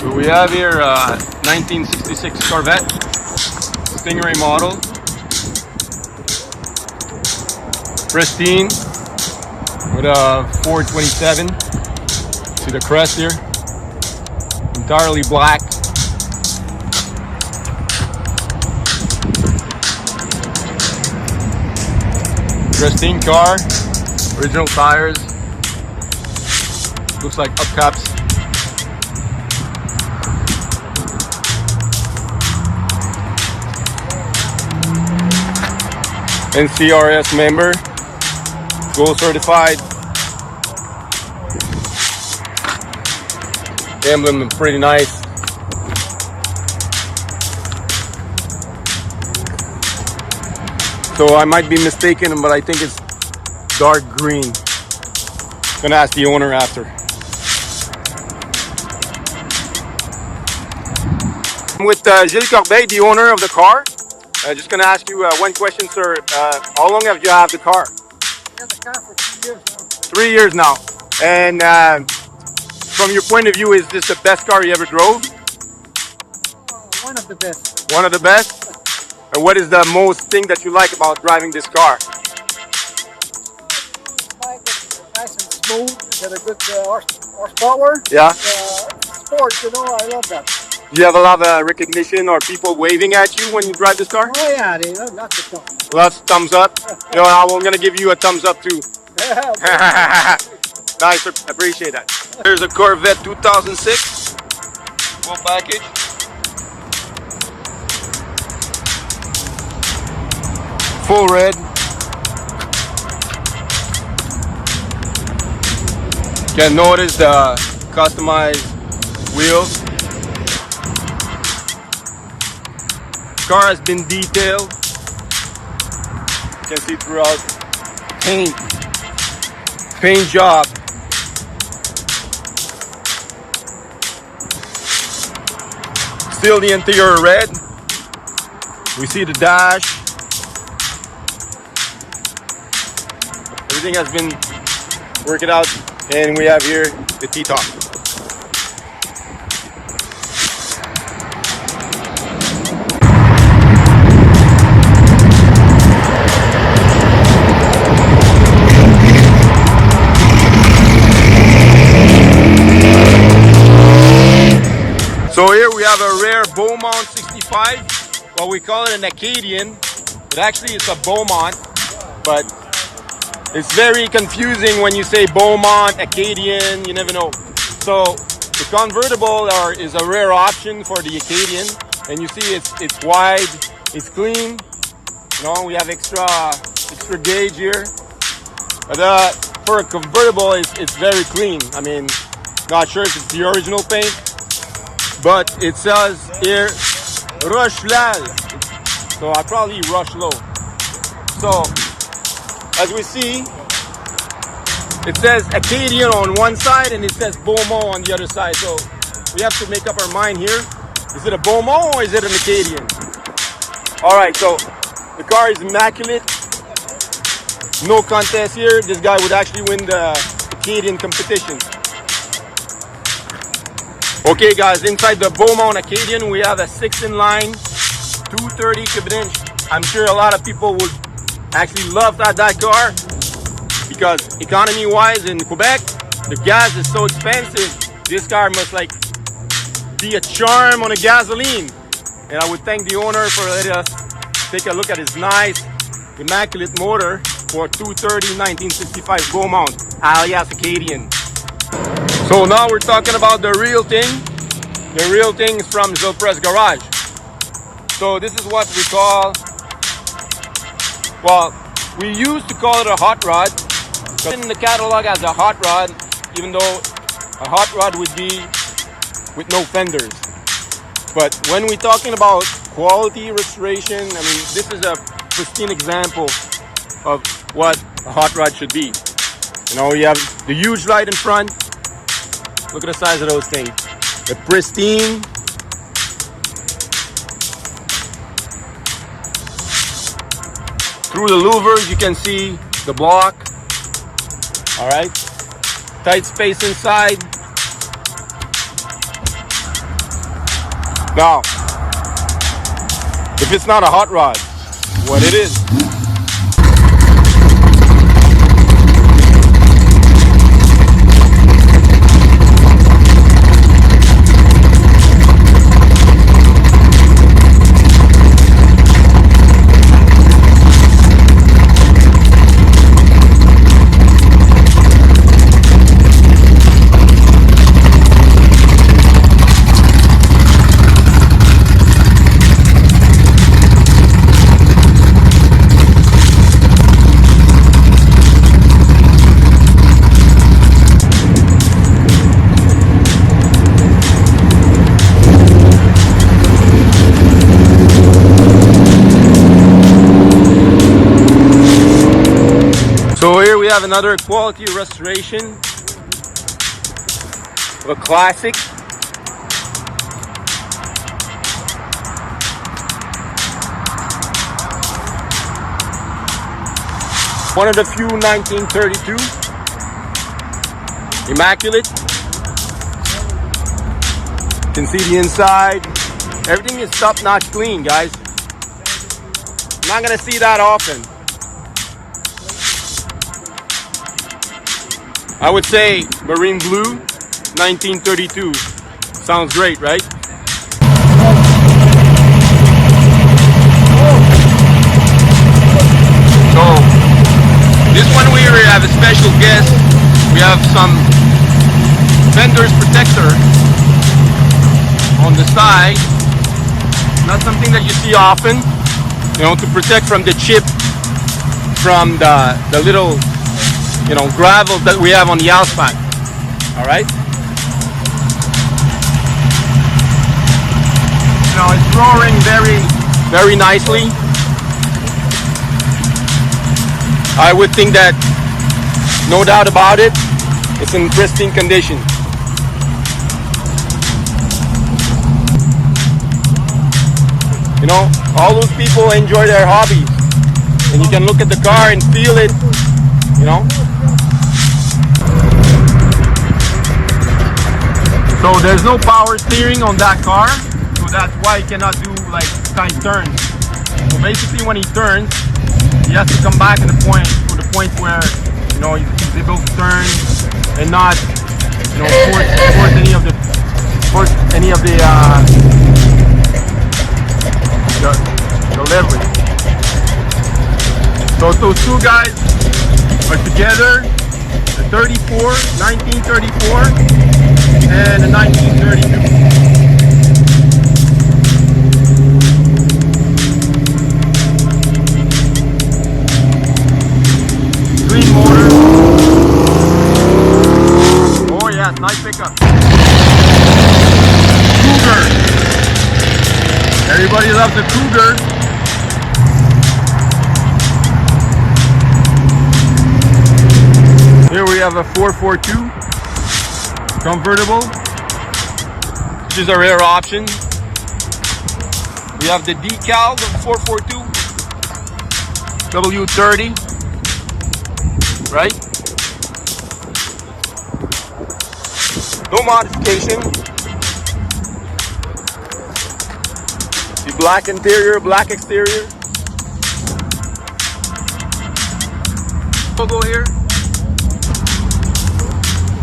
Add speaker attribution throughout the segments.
Speaker 1: So we have here 1966 Corvette Stingray model, pristine, with a 427 to the crest here, entirely black. Pristine car, original tires, looks like upcaps. NCRS member, gold certified. The emblem is pretty nice. So I might be mistaken, but I think it's dark green. Gonna ask the owner after. I'm with Zylpress, the owner of the car. Just gonna ask you one question, sir. How long have you had the car?
Speaker 2: I got the car for 3 years now.
Speaker 1: 3 years now. And from your point of view, is this the best car you ever drove?
Speaker 2: One of the best.
Speaker 1: One of the best? And what is the most thing that you like about driving this car?
Speaker 2: It's nice and smooth. Got a good horsepower.
Speaker 1: Yeah.
Speaker 2: Sport, I love that.
Speaker 1: Do you have a lot of recognition or people waving at you when you drive this car?
Speaker 2: Oh yeah, they love lots of stuff.
Speaker 1: Lots of thumbs up. I'm gonna give you a thumbs up too. Nice, appreciate that. There's a Corvette 2006 full package. Full red. You can notice the customized wheels. Car has been detailed. You can see throughout paint job. Still the interior red. We see the dash. Everything has been worked out, and we have here the T-top. So here we have a rare Beaumont 65. Well, we call it an Acadian, but actually it's a Beaumont. But it's very confusing when you say Beaumont, Acadian, you never know. So the convertible is a rare option for the Acadian. And you see it's wide, it's clean. We have extra gauge here. But for a convertible, it's very clean. I mean, not sure if it's the original paint. But it says here, rush lal. So I probably rush low. So, as we see, it says Acadian on one side and it says Beaumont on the other side. So, we have to make up our mind here. Is it a Beaumont or is it an Acadian? Alright, so, the car is immaculate. No contest here. This guy would actually win the Acadian competition. Okay guys, inside the Beaumont Acadian we have a 6-in-line 230 cubic inch. I'm sure a lot of people would actually love that car because economy wise in Quebec the gas is so expensive. This car must be a charm on a gasoline, and I would thank the owner for letting us take a look at his nice immaculate motor for 230 1965 Beaumont alias Acadian. So now we're talking about the real thing. The real thing is from Zylpress Garage. So this is what we call, well, we used to call it a hot rod. It's in the catalog as a hot rod, even though a hot rod would be with no fenders. But when we're talking about quality restoration, I mean, this is a pristine example of what a hot rod should be. You have the huge light in front. Look at the size of those things. They're pristine. Through the louvers, you can see the block. All right. Tight space inside. Now, if it's not a hot rod, what it is? So here we have another quality restoration of a classic. One of the few 1932. Immaculate. You can see the inside. Everything is top-notch clean, guys. I'm not gonna see that often. I would say marine blue, 1932. Sounds great, right? So, this one we have a special guest. We have some fender's protector on the side. Not something that you see often, you know, to protect from the chip, from the little, you know, gravel that we have on the outside. All right. You know, it's roaring very nicely. I would think that, no doubt about it, it's in pristine condition. You know, all those people enjoy their hobbies, and you can look at the car and feel it, you know. So there's no power steering on that car, so that's why he cannot do like tight turns. So basically when he turns, he has to come back to the point where, you know, he's able to turn and not, you know, force any of the leverage. So those two guys are together, the 1934 and the 1932. Green motor. Oh yeah, nice pickup. Cougar. Everybody loves the Cougar. Here we have a 442 convertible, which is a rare option. We have the decal, the 442 W30, right? No modification. The black interior, black exterior. Logo here.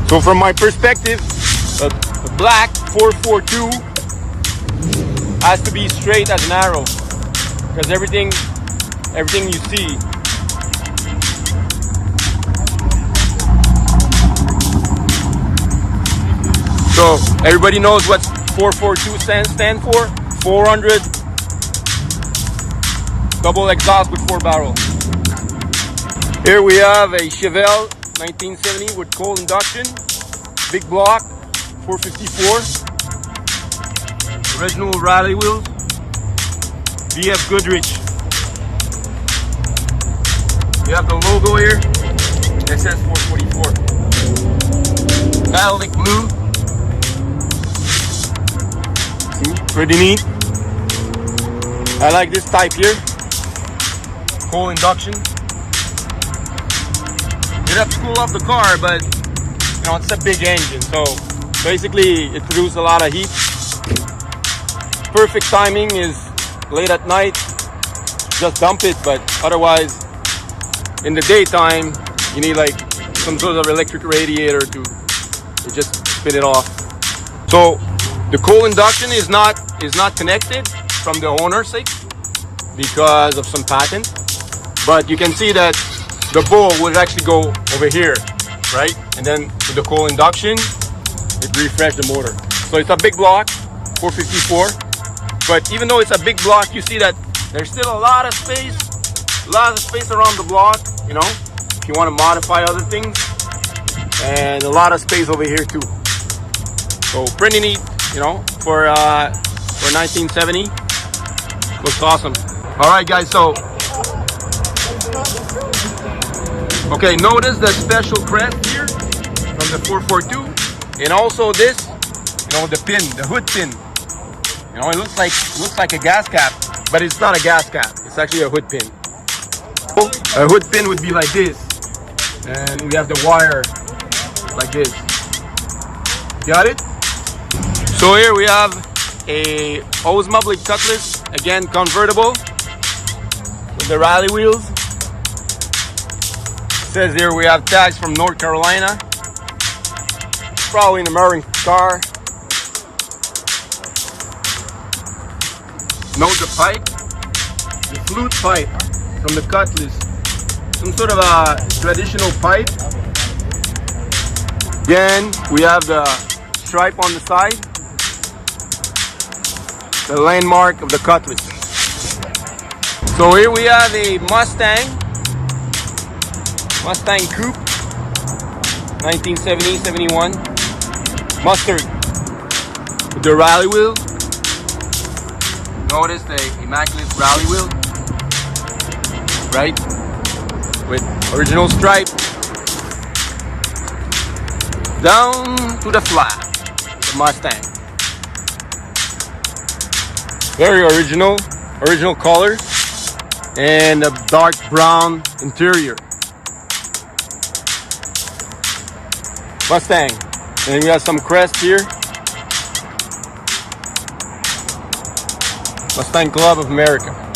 Speaker 1: So from my perspective, the black 442 has to be straight as an arrow, because everything you see. So everybody knows what 442 stands for. 400 double exhaust with 4 barrels. Here we have a Chevelle 1970 with cold induction, big block, 454, original rally wheels, VF Goodrich. You have the logo here, it says 444. Metallic blue, see, pretty neat. I like this type here, cold induction. You'd have to cool off the car, but you know, it's a big engine, so basically it produces a lot of heat. perfect timing is late at night, just dump it, but otherwise in the daytime you need like some sort of electric radiator to just spin it off. So the coal induction is not connected from the owner's sake because of some patent, but you can see that the bowl would actually go over here, right? And then with the coal induction, it refreshes the motor. So it's a big block, 454. But even though it's a big block, you see that there's still a lot of space around the block, you know, if you want to modify other things. And a lot of space over here too. So pretty neat, you know, for 1970. Looks awesome. All right, guys, so okay, notice the special crest here from the 442, and also this, you know, the pin, the hood pin. You know, it looks like a gas cap, but it's not a gas cap. It's actually a hood pin. A hood pin would be like this, and we have the wire like this. Got it? So here we have a Oldsmobile Cutlass, again convertible with the rally wheels. It says here we have tags from North Carolina. Probably an American car. Note the pipe, the flute pipe from the Cutlass. Some sort of a traditional pipe. Again, we have the stripe on the side. The landmark of the Cutlass. So here we have a Mustang Coupe, 1970-71, mustard with the rally wheel. Notice the immaculate rally wheel, right? With original stripe down to the flat, the Mustang. Very original color, and a dark brown interior. Mustang. And we have some crest here. Mustang Club of America.